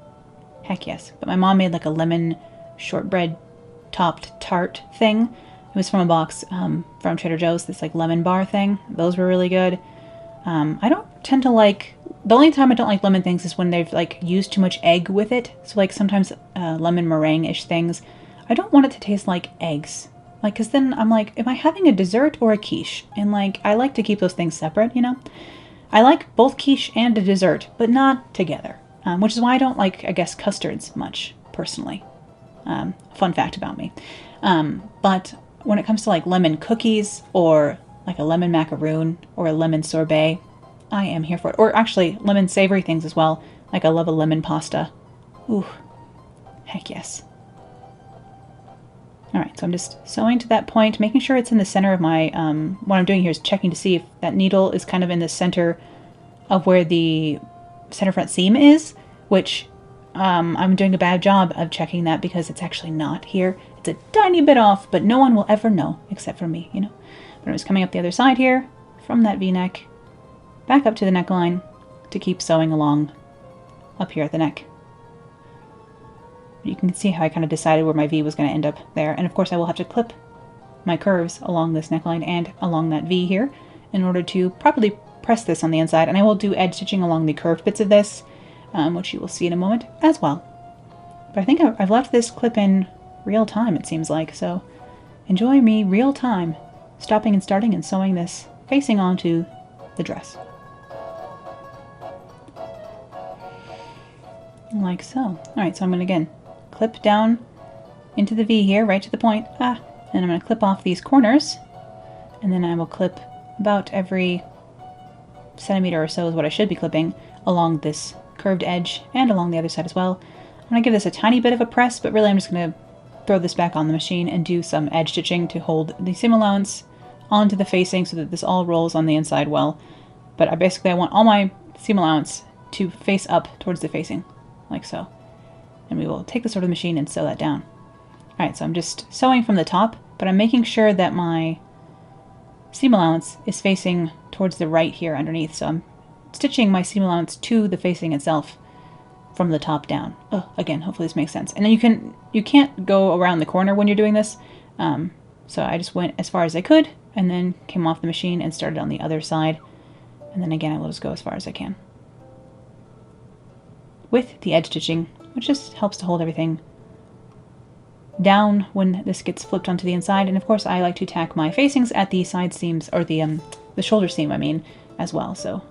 Heck yes. But my mom made like a lemon shortbread topped tart thing. It was from a box from Trader Joe's, this like lemon bar thing. Those were really good. I don't tend to like, the only time I don't like lemon things is when they've like used too much egg with it. So like sometimes lemon meringue-ish things. I don't want it to taste like eggs. Like, cause then I'm like, am I having a dessert or a quiche? And like, I like to keep those things separate, you know? I like both quiche and a dessert, but not together. Which is why I don't like, I guess, custards much, personally. Fun fact about me. But when it comes to like lemon cookies or like a lemon macaroon or a lemon sorbet, I am here for it. Or actually lemon savory things as well. Like I love a lemon pasta. Ooh, heck yes. All right, so I'm just sewing to that point, making sure it's in the center of my, what I'm doing here is checking to see if that needle is kind of in the center of where the center front seam is, which I'm doing a bad job of checking that because it's actually not here. It's a tiny bit off, but no one will ever know except for me, you know. But I'm just coming up the other side here from that V-neck, back up to the neckline to keep sewing along up here at the neck. You can see how I kind of decided where my V was going to end up there. And of course I will have to clip my curves along this neckline and along that V here in order to properly press this on the inside. And I will do edge stitching along the curved bits of this, which you will see in a moment as well. But I think I've left this clip in real time, it seems like. So enjoy me real time, stopping and starting and sewing this facing onto the dress. Like so. All right, so I'm going to again clip down into the V here, right to the point. And I'm going to clip off these corners, and then I will clip about every centimeter or so is what I should be clipping along this curved edge and along the other side as well. I'm going to give this a tiny bit of a press, but really I'm just going to throw this back on the machine and do some edge stitching to hold the seam allowance onto the facing so that this all rolls on the inside well. But I want all my seam allowance to face up towards the facing, like so. And we will take this over to the machine and sew that down. Alright, so I'm just sewing from the top, but I'm making sure that my seam allowance is facing towards the right here underneath. So I'm stitching my seam allowance to the facing itself from the top down. Oh, again, hopefully this makes sense. And then you can't go around the corner when you're doing this. So I just went as far as I could and then came off the machine and started on the other side. And then again, I will just go as far as I can. With the edge stitching, which just helps to hold everything down when this gets flipped onto the inside. And of course, I like to tack my facings at the side seams, or the shoulder seam, I mean, as well. So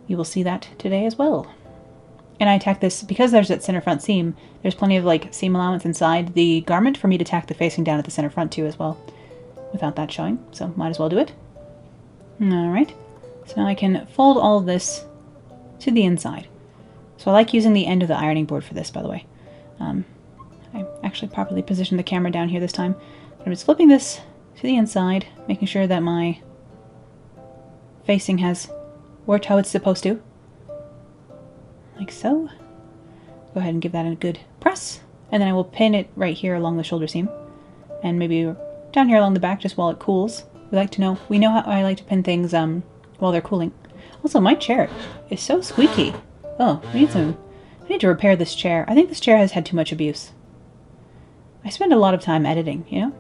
you will see that today as well. And I tack this, because there's that center front seam, there's plenty of like seam allowance inside the garment for me to tack the facing down at the center front too as well, without that showing. So might as well do it. All right. So now I can fold all of this to the inside. So I like using the end of the ironing board for this, by the way. I actually properly positioned the camera down here this time. I'm just flipping this to the inside, making sure that my facing has worked how it's supposed to. Like so. Go ahead and give that a good press. And then I will pin it right here along the shoulder seam. And maybe down here along the back just while it cools. We know how I like to pin things while they're cooling. Also, my chair is so squeaky. Oh, I need to repair this chair. I think this chair has had too much abuse. I spend a lot of time editing, you know?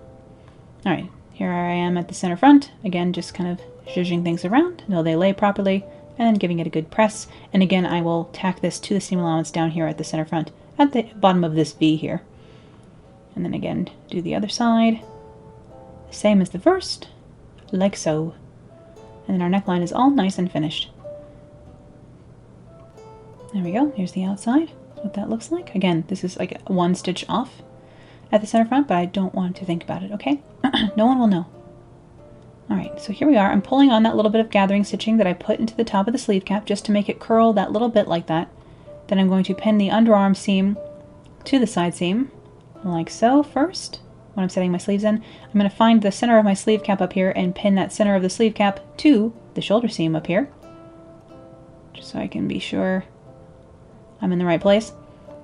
Alright, here I am at the center front. Again, just kind of zhuzhing things around until they lay properly, and then giving it a good press. And again, I will tack this to the seam allowance down here at the center front, at the bottom of this V here. And then again, do the other side. Same as the first, like so. And then our neckline is all nice and finished. There we go, here's the outside, what that looks like. Again, this is like one stitch off at the center front, but I don't want to think about it, okay? No one will know. Alright, so here we are. I'm pulling on that little bit of gathering stitching that I put into the top of the sleeve cap just to make it curl that little bit like that. Then I'm going to pin the underarm seam to the side seam, like so first. When I'm setting my sleeves in, I'm going to find the center of my sleeve cap up here and pin that center of the sleeve cap to the shoulder seam up here. Just so I can be sure I'm in the right place.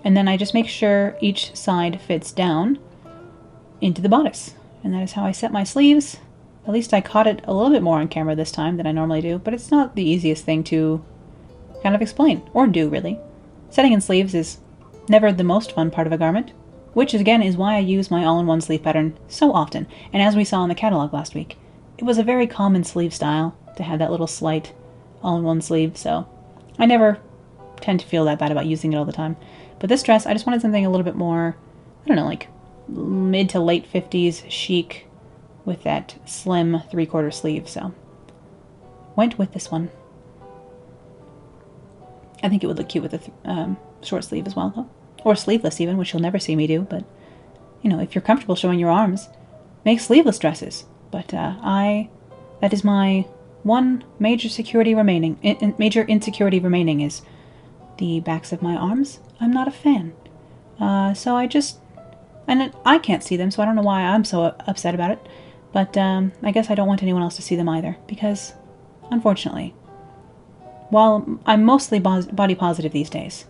And then I just make sure each side fits down into the bodice. And that is how I set my sleeves. At least I caught it a little bit more on camera this time than I normally do, but it's not the easiest thing to kind of explain, or do really. Setting in sleeves is never the most fun part of a garment, which again is why I use my all-in-one sleeve pattern so often. And as we saw in the catalog last week, it was a very common sleeve style to have that little slight all-in-one sleeve, so I never tend to feel that bad about using it all the time. But this dress, I just wanted something a little bit more, I don't know, like mid to late 50s chic with that slim 3/4 sleeve, so went with this one. I think it would look cute with a short sleeve as well, though. Or sleeveless even, which you'll never see me do, but you know, if you're comfortable showing your arms, make sleeveless dresses. But that is my one major insecurity remaining is the backs of my arms. I'm not a fan. So I can't see them, so I don't know why I'm so upset about it. But I guess I don't want anyone else to see them either, because, unfortunately, while I'm mostly body positive these days,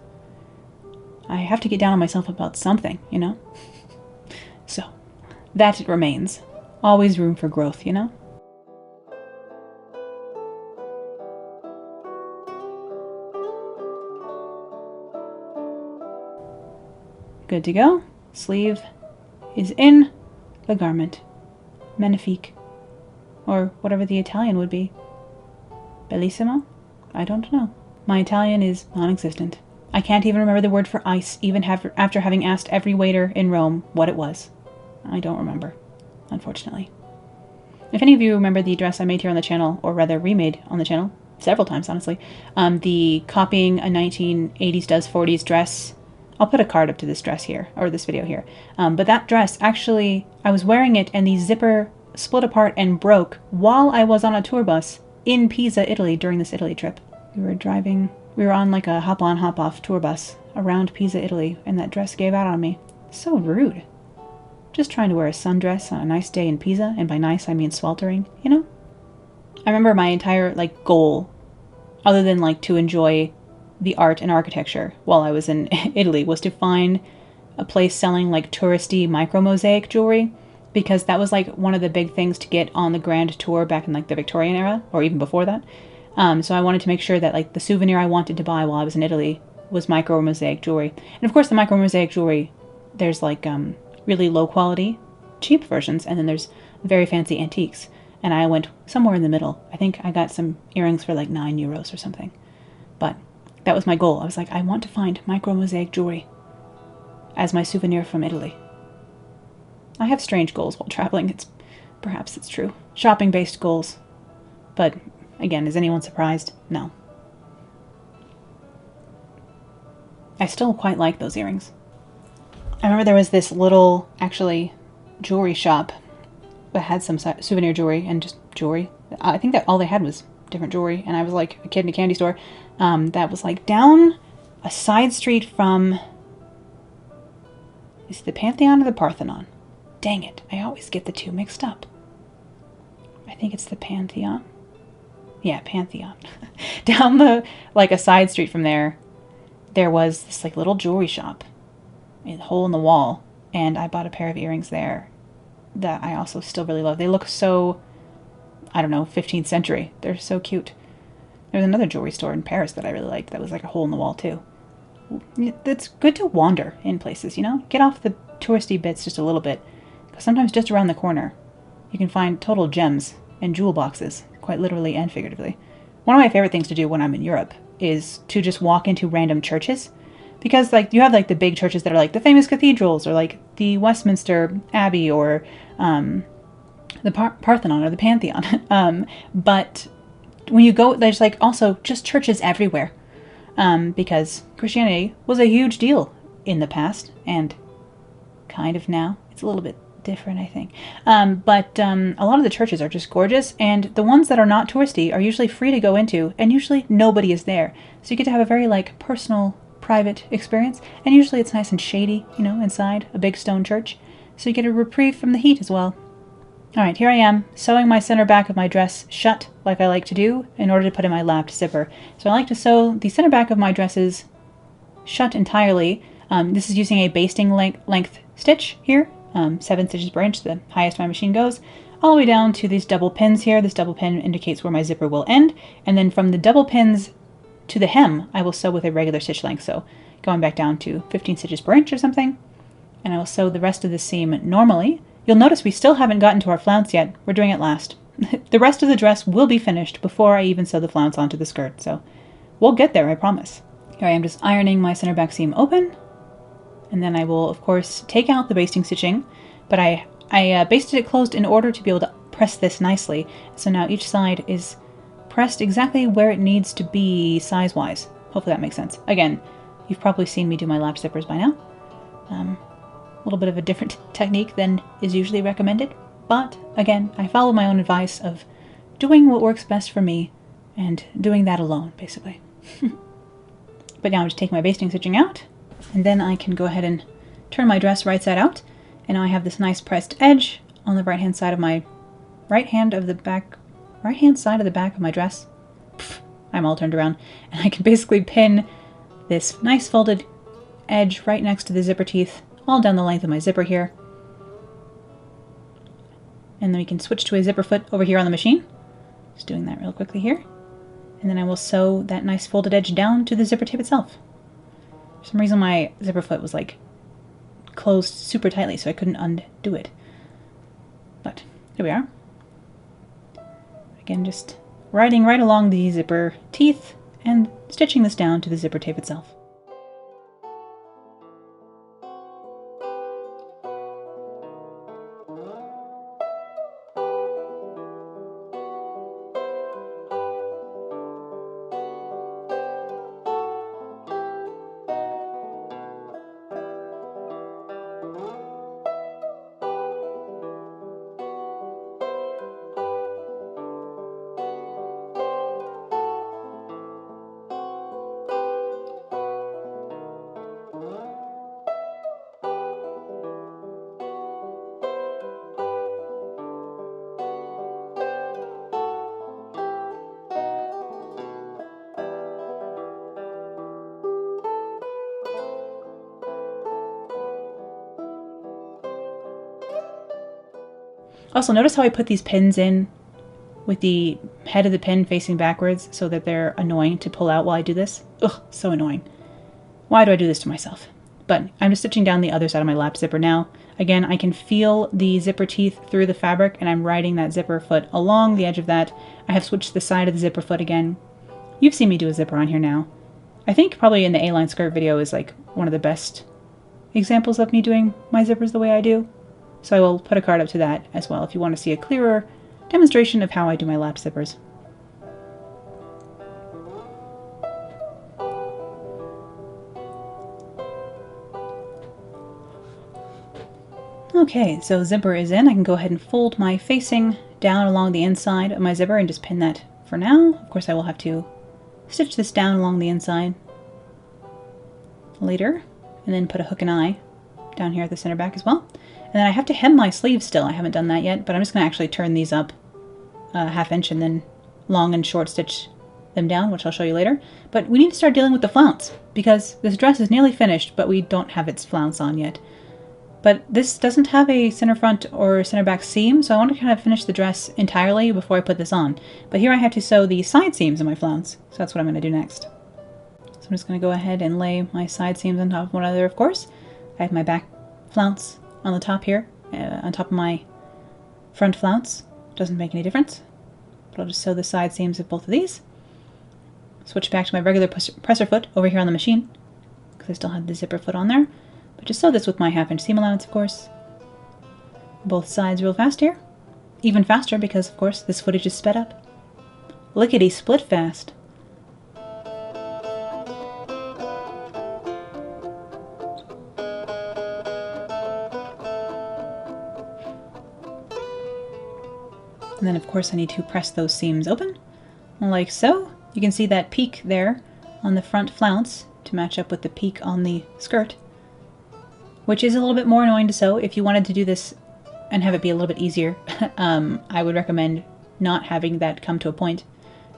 I have to get down on myself about something, you know? So, that it remains. Always room for growth, you know? Good to go. Sleeve is in the garment. Magnifique. Or whatever the Italian would be. Bellissimo? I don't know. My Italian is non-existent. I can't even remember the word for ice, even after having asked every waiter in Rome what it was. I don't remember, unfortunately. If any of you remember the dress I made here on the channel, or rather remade on the channel, several times honestly, the copying a 1980s does 40s dress, I'll put a card up to this dress here, or this video here. But that dress, actually, I was wearing it and the zipper split apart and broke while I was on a tour bus in Pisa, Italy during this Italy trip. We were on like a hop-on, hop-off tour bus around Pisa, Italy, and that dress gave out on me. So rude. Just trying to wear a sundress on a nice day in Pisa, and by nice I mean sweltering, you know? I remember my entire, like, goal, other than, like, to enjoy the art and architecture while I was in Italy, was to find a place selling, like, touristy micro-mosaic jewelry, because that was, like, one of the big things to get on the grand tour back in, like, the Victorian era, or even before that. So I wanted to make sure that, like, the souvenir I wanted to buy while I was in Italy was micro mosaic jewelry. And of course the micro mosaic jewelry, there's like really low quality, cheap versions, and then there's very fancy antiques. And I went somewhere in the middle. I think I got some earrings for like €9 or something. But that was my goal. I was like, I want to find micro mosaic jewelry as my souvenir from Italy. I have strange goals while traveling. Perhaps it's true. Shopping-based goals. But again, is anyone surprised? No. I still quite like those earrings. I remember there was this little, actually, jewelry shop that had some souvenir jewelry and just jewelry. I think that all they had was different jewelry, and I was like a kid in a candy store. That was like down a side street from... Is it the Pantheon or the Parthenon? Dang it, I always get the two mixed up. I think it's the Pantheon. Yeah, Pantheon. Down the, like a side street from there, there was this like little jewelry shop, a hole in the wall, and I bought a pair of earrings there that I also still really love. They look so, I don't know, 15th century. They're so cute. There was another jewelry store in Paris that I really liked that was like a hole in the wall too. It's good to wander in places, you know? Get off the touristy bits just a little bit, because sometimes just around the corner you can find total gems and jewel boxes, quite literally and figuratively. One of my favorite things to do when I'm in Europe is to just walk into random churches, because like you have like the big churches that are like the famous cathedrals, or like the Westminster Abbey, or the Parthenon or the Pantheon. But when you go, there's like also just churches everywhere, because Christianity was a huge deal in the past, and kind of now. It's a little bit different, I think. But a lot of the churches are just gorgeous, and the ones that are not touristy are usually free to go into, and usually nobody is there. So you get to have a very like personal, private experience, and usually it's nice and shady, you know, inside a big stone church. So you get a reprieve from the heat as well. Alright, here I am, sewing my center back of my dress shut, like I like to do, in order to put in my lapped zipper. So I like to sew the center back of my dresses shut entirely. This is using a basting length stitch here, 7 stitches per inch, the highest my machine goes, all the way down to these double pins here. This double pin indicates where my zipper will end, and then from the double pins to the hem, I will sew with a regular stitch length, so going back down to 15 stitches per inch or something, and I will sew the rest of the seam normally. You'll notice we still haven't gotten to our flounce yet. We're doing it last. The rest of the dress will be finished before I even sew the flounce onto the skirt, so we'll get there, I promise. Here I am just ironing my center back seam open, and then I will, of course, take out the basting stitching, but I basted it closed in order to be able to press this nicely, so now each side is pressed exactly where it needs to be size-wise. Hopefully that makes sense. Again, you've probably seen me do my lap zippers by now. A little bit of a different technique than is usually recommended, but again, I follow my own advice of doing what works best for me and doing that alone, basically. But now I'm just taking my basting stitching out, and then I can go ahead and turn my dress right side out, and now I have this nice pressed edge on the right hand side of my right hand side of the back of my dress. I'm all turned around, and I can basically pin this nice folded edge right next to the zipper teeth, all down the length of my zipper here. And then we can switch to a zipper foot over here on the machine. Just doing that real quickly here. And then I will sew that nice folded edge down to the zipper tip itself. For some reason my zipper foot was like closed super tightly, so I couldn't undo it. But here we are. Again, just riding right along the zipper teeth and stitching this down to the zipper tape itself. Also, notice how I put these pins in with the head of the pin facing backwards so that they're annoying to pull out while I do this? Ugh, so annoying. Why do I do this to myself? But I'm just stitching down the other side of my lap zipper now. Again, I can feel the zipper teeth through the fabric, and I'm riding that zipper foot along the edge of that. I have switched the side of the zipper foot again. You've seen me do a zipper on here now. I think probably in the A-line skirt video is like one of the best examples of me doing my zippers the way I do. So I will put a card up to that as well if you want to see a clearer demonstration of how I do my lap zippers. Okay, so zipper is in. I can go ahead and fold my facing down along the inside of my zipper and just pin that for now. Of course, I will have to stitch this down along the inside later, and then put a hook and eye down here at the center back as well. And then I have to hem my sleeves still. I haven't done that yet, but I'm just going to actually turn these up a ½ inch and then long and short stitch them down, which I'll show you later. But we need to start dealing with the flounce, because this dress is nearly finished, but we don't have its flounce on yet. But this doesn't have a center front or center back seam, so I want to kind of finish the dress entirely before I put this on. But here I have to sew the side seams in my flounce, so that's what I'm going to do next. So I'm just going to go ahead and lay my side seams on top of one another, of course. I have my back flounce on the top here, on top of my front flounce. Doesn't make any difference. But I'll just sew the side seams of both of these. Switch back to my regular presser foot over here on the machine, because I still have the zipper foot on there. But just sew this with my ½ inch seam allowance, of course. Both sides real fast here. Even faster because, of course, this footage is sped up. Lickety split fast. And then, of course, I need to press those seams open, like so. You can see that peak there on the front flounce to match up with the peak on the skirt, which is a little bit more annoying to sew. If you wanted to do this and have it be a little bit easier, I would recommend not having that come to a point.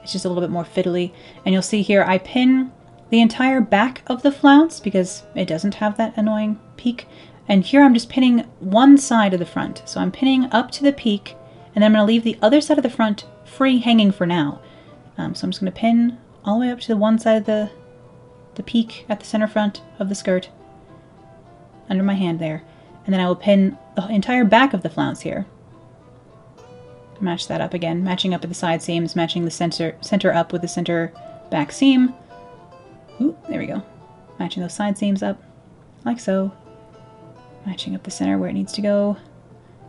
It's just a little bit more fiddly. And you'll see here I pin the entire back of the flounce because it doesn't have that annoying peak. And here I'm just pinning one side of the front. So I'm pinning up to the peak, and then I'm going to leave the other side of the front free hanging for now. So I'm just going to pin all the way up to the one side of the peak at the center front of the skirt, under my hand there, and then I will pin the entire back of the flounce here. Match that up again, matching up with the side seams, matching the center up with the center back seam. Ooh, there we go. Matching those side seams up, like so. Matching up the center where it needs to go,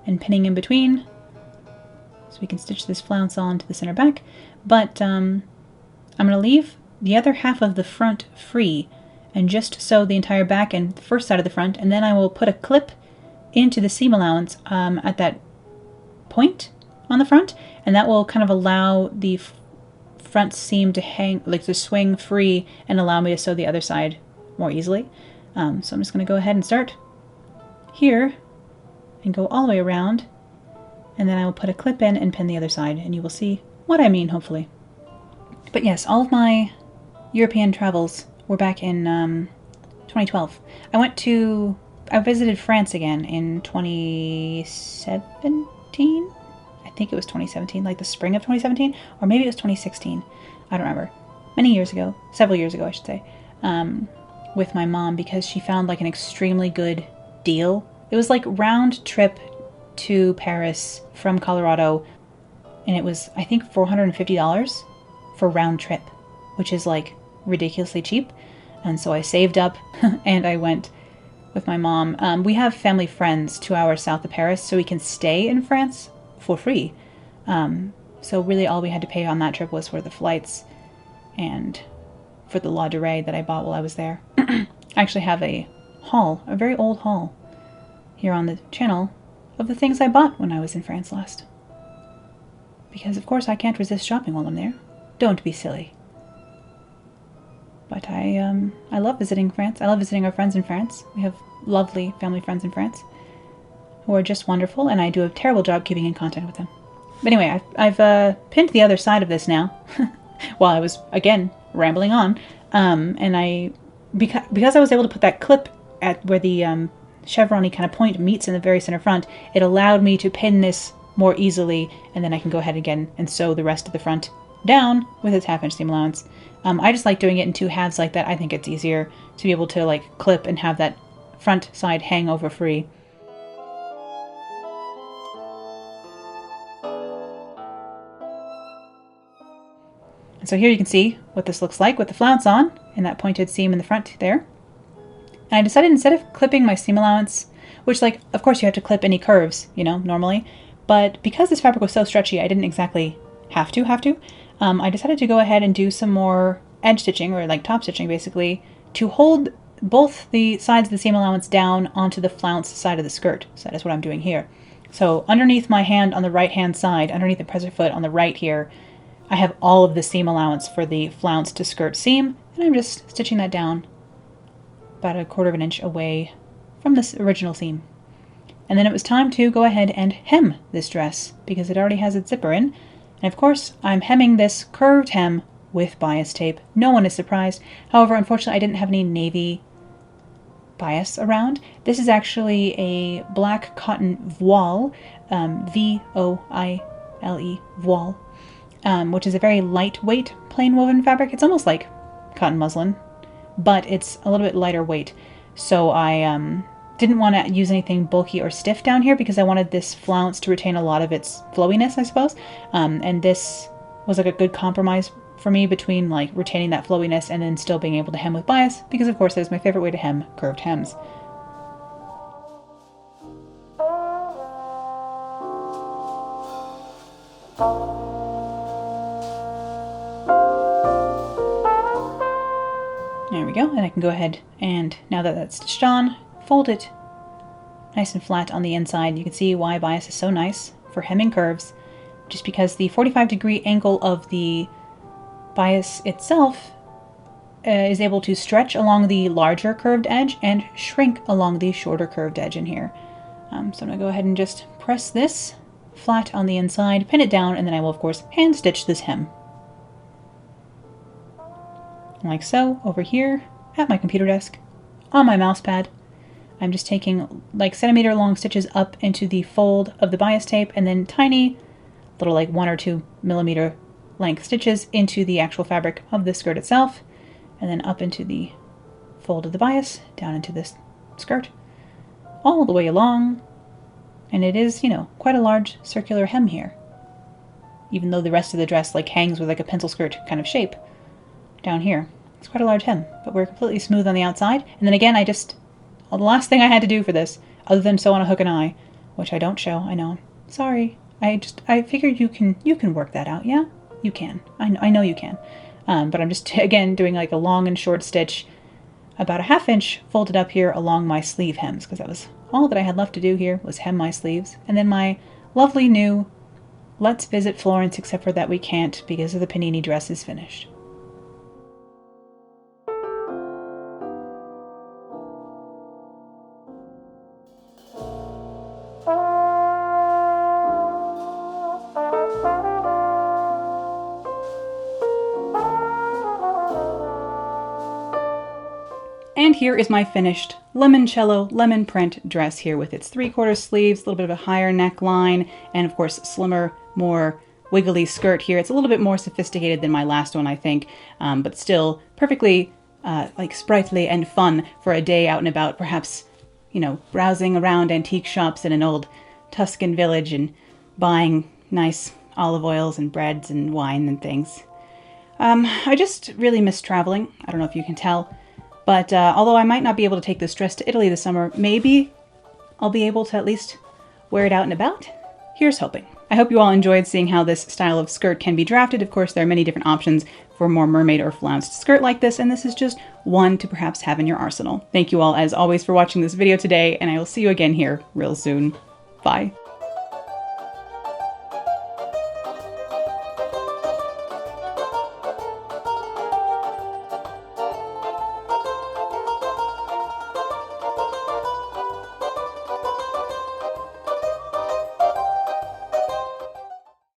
and pinning in between, so we can stitch this flounce on to the center back. But I'm going to leave the other half of the front free, and just sew the entire back and the first side of the front, and then I will put a clip into the seam allowance at that point on the front, and that will kind of allow the front seam to hang, like to swing free, and allow me to sew the other side more easily. So I'm just going to go ahead and start here and go all the way around, and then I will put a clip in and pin the other side, and you will see what I mean, hopefully. But yes, all of my European travels were back in 2012. I visited France again in 2017? I think it was 2017, like the spring of 2017, or maybe it was 2016. I don't remember. Many years ago, several years ago I should say, with my mom, because she found like an extremely good deal. It was like round trip to Paris from Colorado, and it was, I think, $450 for round trip, which is like ridiculously cheap. And so I saved up and I went with my mom. We have family friends 2 hours south of Paris, so we can stay in France for free. So really all we had to pay on that trip was for the flights and for the lingerie that I bought while I was there. I actually have a haul, a very old haul here on the channel of the things I bought when I was in France last. Because of course I can't resist shopping while I'm there. Don't be silly. But I love visiting France. I love visiting our friends in France. We have lovely family friends in France who are just wonderful, and I do a terrible job keeping in contact with them. But anyway, I've pinned the other side of this now while I was, again, rambling on. And because I was able to put that clip at where the chevron-y kind of point meets in the very center front, it allowed me to pin this more easily, and then I can go ahead again and sew the rest of the front down with its 1/2 inch seam allowance. I just like doing it in 2 halves like that. I think it's easier to be able to like clip and have that front side hang over free. And so here you can see what this looks like with the flounce on and that pointed seam in the front there. And I decided instead of clipping my seam allowance, which like, of course you have to clip any curves, you know, normally, but because this fabric was so stretchy, I didn't exactly have to. I decided to go ahead and do some more edge stitching, or like top stitching basically, to hold both the sides of the seam allowance down onto the flounce side of the skirt. So that is what I'm doing here. So underneath my hand on the right hand side, underneath the presser foot on the right here, I have all of the seam allowance for the flounce to skirt seam, and I'm just stitching that down about 1/4 inch away from this original seam. And then it was time to go ahead and hem this dress because it already has its zipper in. And of course, I'm hemming this curved hem with bias tape. No one is surprised. However, unfortunately, I didn't have any navy bias around. This is actually a black cotton voile, V-O-I-L-E, voile, which is a very lightweight plain woven fabric. It's almost like cotton muslin, but it's a little bit lighter weight. So I didn't want to use anything bulky or stiff down here because I wanted this flounce to retain a lot of its flowiness, I suppose. And this was like a good compromise for me between like retaining that flowiness and then still being able to hem with bias, because of course that is my favorite way to hem curved hems. There we go, and I can go ahead and, now that that's stitched on, fold it nice and flat on the inside. You can see why bias is so nice for hemming curves, just because the 45-degree angle of the bias itself is able to stretch along the larger curved edge and shrink along the shorter curved edge in here. So I'm going to go ahead and just press this flat on the inside, pin it down, and then I will of course hand stitch this hem. Like so, over here at my computer desk, on my mouse pad, I'm just taking like centimeter long stitches up into the fold of the bias tape and then tiny little like 1 or 2 millimeter length stitches into the actual fabric of the skirt itself, and then up into the fold of the bias, down into this skirt, all the way along. And it is, you know, quite a large circular hem here, even though the rest of the dress like hangs with like a pencil skirt kind of shape down here. It's quite a large hem, but we're completely smooth on the outside. And then again, the last thing I had to do for this, other than sew on a hook and eye, which I don't show, I know, sorry. I figured you can work that out, yeah? You can. I know you can. But I'm just, again, doing like a long and short stitch, about 1/2 inch folded up here along my sleeve hems, because that was all that I had left to do here, was hem my sleeves. And then my lovely new, let's visit Florence, except for that we can't because of the panini dress is finished. And here is my finished limoncello lemon print dress here with its 3/4 sleeves, a little bit of a higher neckline, and of course slimmer, more wiggly skirt here. It's a little bit more sophisticated than my last one, I think, but still perfectly like sprightly and fun for a day out and about, perhaps, you know, browsing around antique shops in an old Tuscan village and buying nice olive oils and breads and wine and things. I just really miss traveling. I don't know if you can tell. But although I might not be able to take this dress to Italy this summer, maybe I'll be able to at least wear it out and about. Here's hoping. I hope you all enjoyed seeing how this style of skirt can be drafted. Of course, there are many different options for a more mermaid or flounced skirt like this, and this is just one to perhaps have in your arsenal. Thank you all, as always, for watching this video today, and I will see you again here real soon. Bye.